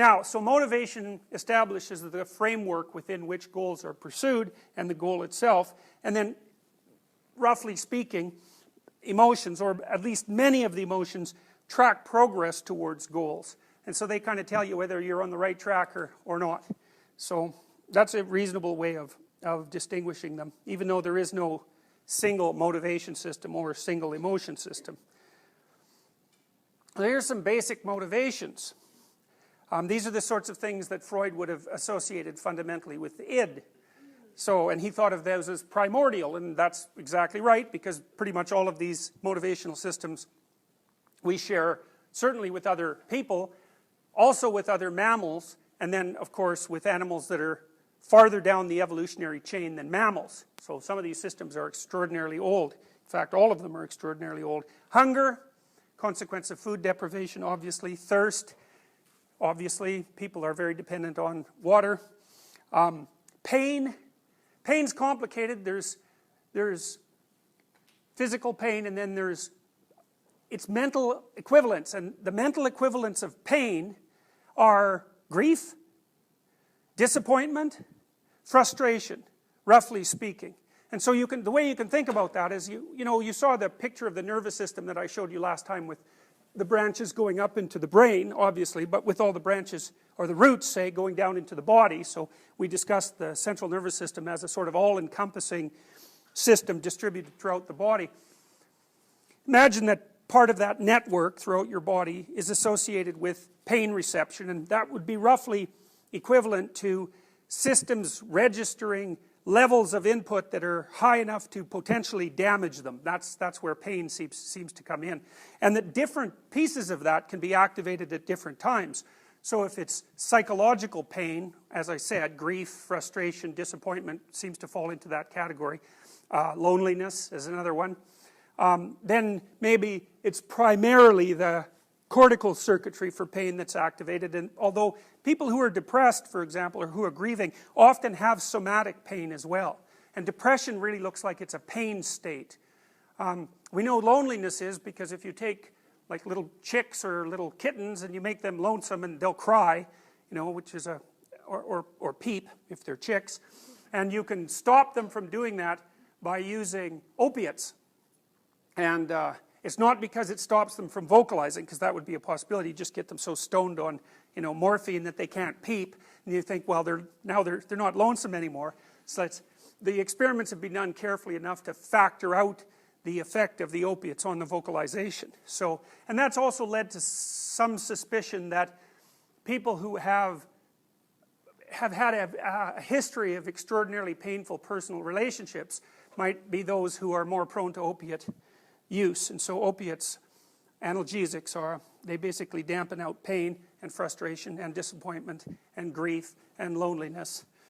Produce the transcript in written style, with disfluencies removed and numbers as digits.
Now, so motivation establishes the framework within which goals are pursued and the goal itself, and then, roughly speaking, emotions, or at least many of the emotions, track progress towards goals. And so they kind of tell you whether you're on the right track or not. So that's a reasonable way of distinguishing them, even though there is no single motivation system or single emotion system. Here's some basic motivations. These are the sorts of things that Freud would have associated fundamentally with the id. So, and he thought of those as primordial, and that's exactly right, because pretty much all of these motivational systems we share, certainly with other people, also with other mammals, and then of course with animals that are farther down the evolutionary chain than mammals. So some of these systems are extraordinarily old. In fact, all of them are extraordinarily old. Hunger, consequence of food deprivation, obviously. Thirst, obviously, people are very dependent on water. Pain. Pain's complicated. There's physical pain, and then there's its mental equivalents. And the mental equivalents of pain are grief, disappointment, frustration, roughly speaking. And so the way you can think about that is, you saw the picture of the nervous system that I showed you last time with the branches going up into the brain, obviously, but with all the branches, or the roots, say, going down into the body. So we discussed the central nervous system as a sort of all-encompassing system distributed throughout the body. Imagine that part of that network throughout your body is associated with pain reception, and that would be roughly equivalent to systems registering levels of input that are high enough to potentially damage them. That's where pain seems to come in. And that different pieces of that can be activated at different times. So if it's psychological pain, as I said, grief, frustration, disappointment seems to fall into that category. Loneliness is another one. Then maybe it's primarily the cortical circuitry for pain that's activated, and although people who are depressed, for example, or who are grieving, often have somatic pain as well. And depression really looks like it's a pain state. We know loneliness is because if you take like little chicks or little kittens and you make them lonesome and they'll cry, which is or peep if they're chicks, and you can stop them from doing that by using opiates. And it's not because it stops them from vocalizing, because that would be a possibility. You just get them so stoned on, morphine that they can't peep, and you think, well, they're not lonesome anymore. So the experiments have been done carefully enough to factor out the effect of the opiates on the vocalization. So, and that's also led to some suspicion that people who have had a history of extraordinarily painful personal relationships might be those who are more prone to opiate use. And so opiates, analgesics, they basically dampen out pain and frustration and disappointment and grief and loneliness